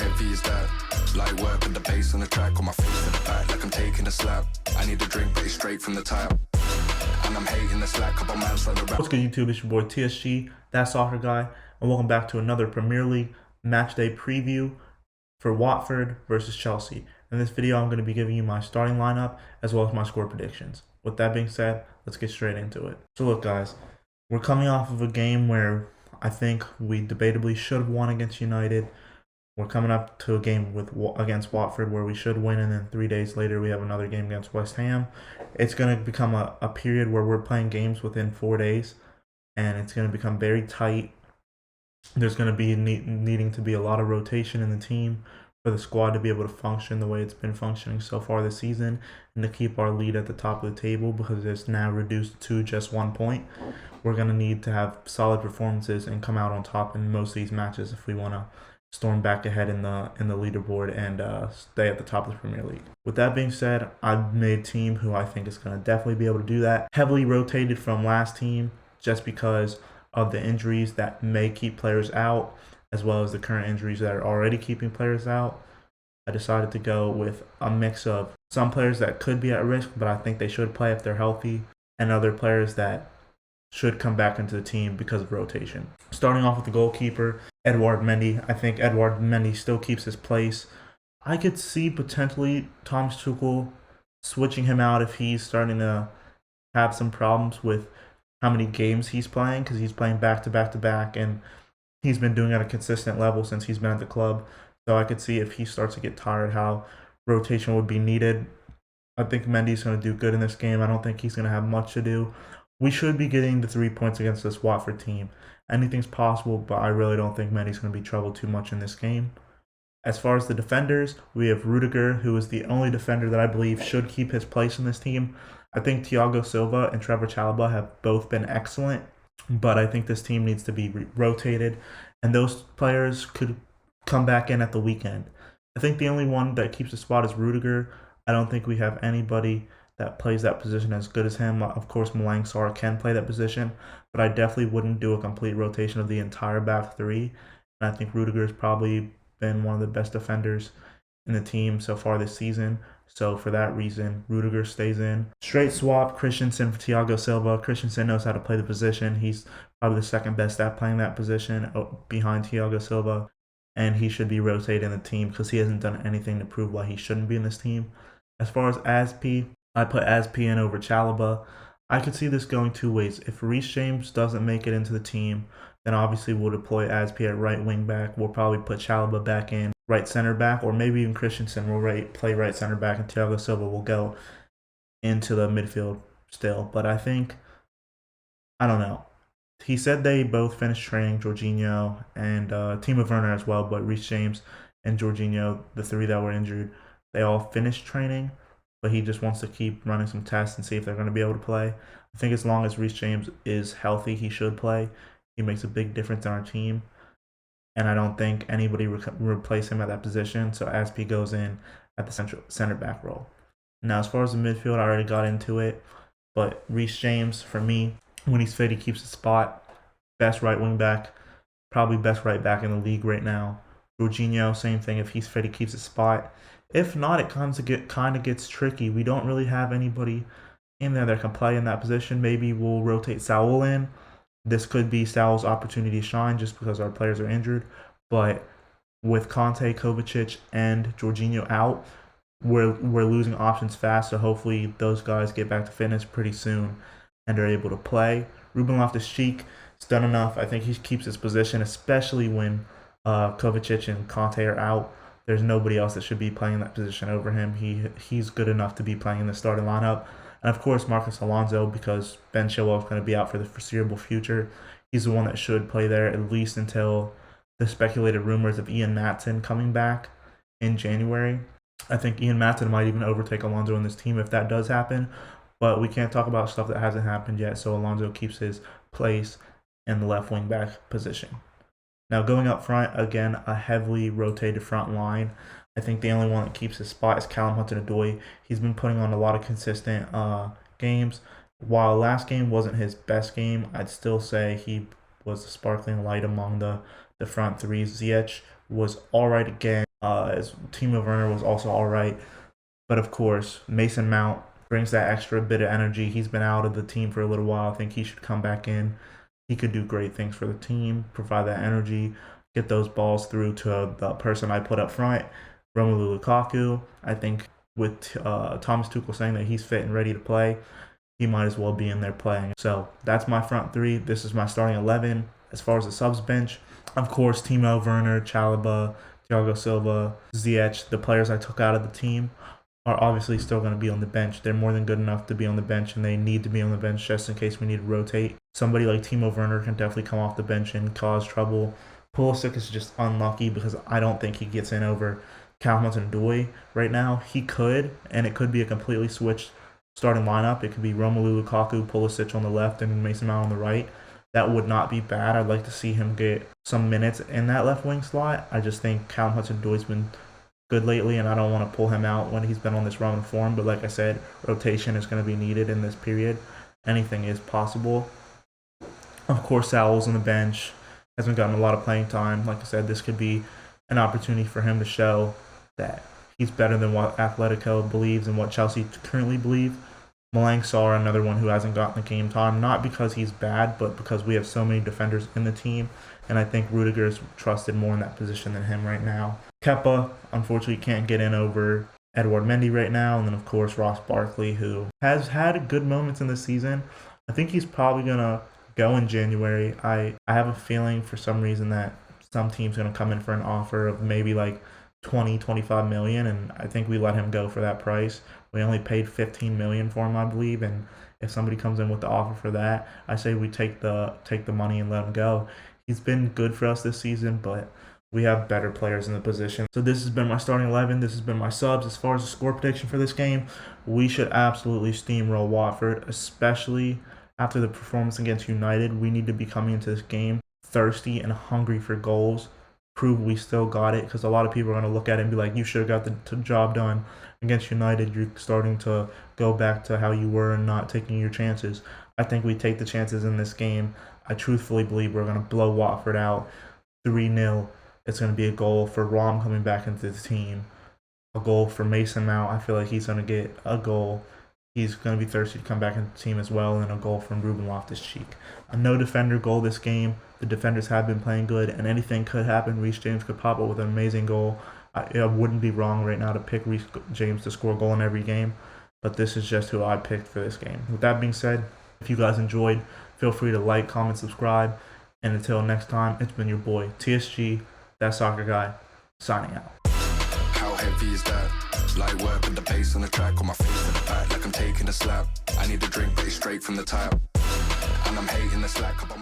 heavy is that? Light work with the bass on the track, on my face to the back like I'm taking a slap. I need a drink, but it's straight from the tap. And I'm hating the slack, couple man slide around. What's good, YouTube? It's your boy TSG, that soccer guy, and welcome back to another Premier League matchday preview for Watford versus Chelsea. In this video, I'm going to be giving you my starting lineup as well as my score predictions. With that being said, let's get straight into it. So look, guys, we're coming off of a game where I think we debatably should have won against United. We're coming up to a game against Watford where we should win, and then 3 days later we have another game against West Ham. It's going to become a period where we're playing games within 4 days, and it's going to become very tight. There's going to be needing to be a lot of rotation in the team for the squad to be able to function the way it's been functioning so far this season, and to keep our lead at the top of the table because it's now reduced to just 1 point. We're going to need to have solid performances and come out on top in most of these matches if we want to storm back ahead in the leaderboard and stay at the top of the Premier League. With that being said, I've made a team who I think is going to definitely be able to do that. Heavily rotated from last team just because of the injuries that may keep players out, as well as the current injuries that are already keeping players out. I decided to go with a mix of some players that could be at risk, but I think they should play if they're healthy, and other players that should come back into the team because of rotation. Starting off with the goalkeeper, Edouard Mendy. I think Edouard Mendy still keeps his place. I could see potentially Thomas Tuchel switching him out if he's starting to have some problems with how many games he's playing, because he's playing back to back to back, and he's been doing it at a consistent level since he's been at the club. So I could see if he starts to get tired how rotation would be needed. I think Mendy's going to do good in this game. I don't think he's going to have much to do. We should be getting the 3 points against this Watford team. Anything's possible, but I really don't think Mendy's going to be troubled too much in this game. As far as the defenders, we have Rudiger, who is the only defender that I believe should keep his place in this team. I think Thiago Silva and Trevor Chalobah have both been excellent, but I think this team needs to be rotated, and those players could come back in at the weekend. I think the only one that keeps the spot is Rudiger. I don't think we have anybody that plays that position as good as him. Of course, Malang Sarr can play that position, but I definitely wouldn't do a complete rotation of the entire back three. And I think Rudiger has probably been one of the best defenders in the team so far this season. So for that reason, Rudiger stays in. Straight swap, Christensen for Thiago Silva. Christensen knows how to play the position. He's probably the second best at playing that position behind Thiago Silva. And he should be rotated in the team because he hasn't done anything to prove why he shouldn't be in this team. As far as Aspi, I put Aspi in over Chalobah. I could see this going two ways. If Reece James doesn't make it into the team, then obviously we'll deploy Aspi at right wing back. We'll probably put Chalobah back in right center back, or maybe even Christensen will play right center back, and Thiago Silva will go into the midfield still. But I think, I don't know. He said they both finished training, Jorginho and Timo Werner as well, but Reece James and Jorginho, the three that were injured, they all finished training. But he just wants to keep running some tests and see if they're going to be able to play. I think as long as Reece James is healthy, he should play. He makes a big difference in our team. And I don't think anybody replace him at that position. So Aspi goes in at the center back role. Now, as far as the midfield, I already got into it. But Reece James, for me, when he's fit, he keeps his spot. Best right wing back. Probably best right back in the league right now. Jorginho, same thing. If he's fit, he keeps his spot. If not, it kind of gets tricky. We don't really have anybody in there that can play in that position. Maybe we'll rotate Saul in. This could be Saul's opportunity to shine just because our players are injured. But with Conte, Kovacic, and Jorginho out, we're losing options fast. So hopefully those guys get back to fitness pretty soon and are able to play. Ruben Loftus-Cheek has done enough. I think he keeps his position, especially when Kovacic and Conte are out. There's nobody else that should be playing that position over him. He's good enough to be playing in the starting lineup. And of course, Marcus Alonso, because Ben Chilwell is going to be out for the foreseeable future. He's the one that should play there at least until the speculated rumors of Ian Maatsen coming back in January. I think Ian Maatsen might even overtake Alonso in this team if that does happen. But we can't talk about stuff that hasn't happened yet, so Alonso keeps his place in the left wing back position. Now, going up front, again, a heavily rotated front line. I think the only one that keeps his spot is Callum Hudson-Odoi. He's been putting on a lot of consistent games. While last game wasn't his best game, I'd still say he was a sparkling light among the front three. Ziyech was all right again. As Timo Werner was also all right. But of course, Mason Mount brings that extra bit of energy. He's been out of the team for a little while. I think he should come back in. He could do great things for the team, provide that energy, get those balls through to the person I put up front, Romelu Lukaku. I think with Thomas Tuchel saying that he's fit and ready to play, he might as well be in there playing. So that's my front three. This is my starting 11. As far as the subs bench, of course, Timo Werner, Chalobah, Thiago Silva, Ziyech, the players I took out of the team, are obviously still going to be on the bench. They're more than good enough to be on the bench, and they need to be on the bench just in case we need to rotate. Somebody like Timo Werner can definitely come off the bench and cause trouble. Pulisic is just unlucky because I don't think he gets in over Callum Hudson-Odoi right now. He could, and it could be a completely switched starting lineup. It could be Romelu Lukaku, Pulisic on the left, and Mason Mount on the right. That would not be bad. I'd like to see him get some minutes in that left wing slot. I just think Callum Hudson-Odoi's been good lately, and I don't want to pull him out when he's been on this run of form. But like I said, rotation is going to be needed in this period. Anything is possible. Of course, Saul's on the bench. Hasn't gotten a lot of playing time. Like I said, this could be an opportunity for him to show that he's better than what Atletico believes and what Chelsea currently believe. Malang Sarr, another one who hasn't gotten the game time, not because he's bad, but because we have so many defenders in the team, and I think Rudiger is trusted more in that position than him right now. Kepa, unfortunately, can't get in over Edouard Mendy right now, and then, of course, Ross Barkley, who has had good moments in this season. I think he's probably going to go in January. I have a feeling for some reason that some team's going to come in for an offer of maybe like 20-25 million, and I think we let him go for that price. We only paid 15 million for him, I believe, and if somebody comes in with the offer for that, I say we take the money and let him go. He's been good for us this season, but we have better players in the position. So this has been my starting 11. This has been my subs. As far as the score prediction for this game, we should absolutely steamroll Watford, especially after the performance against United. We need to be coming into this game thirsty and hungry for goals. Prove we still got it, because a lot of people are going to look at it and be like, you should have got the job done against United. You're starting to go back to how you were and not taking your chances. I think we take the chances in this game. I truthfully believe we're going to blow Watford out 3-0. It's going to be a goal for Rom coming back into the team, a goal for Mason Mount. I feel like he's going to get a goal. He's going to be thirsty to come back into the team as well, and a goal from Ruben Loftus-Cheek. A no-defender goal this game. The defenders have been playing good, and anything could happen. Reece James could pop up with an amazing goal. I wouldn't be wrong right now to pick Reece James to score a goal in every game, but this is just who I picked for this game. With that being said, if you guys enjoyed, feel free to like, comment, subscribe, and until next time, it's been your boy, TSG, that soccer guy, signing out. How heavy is that? Light work with the bass on the track, on my face to the back like I'm taking a slap. I need a drink, but it's straight from the tap. And I'm hating the slack up on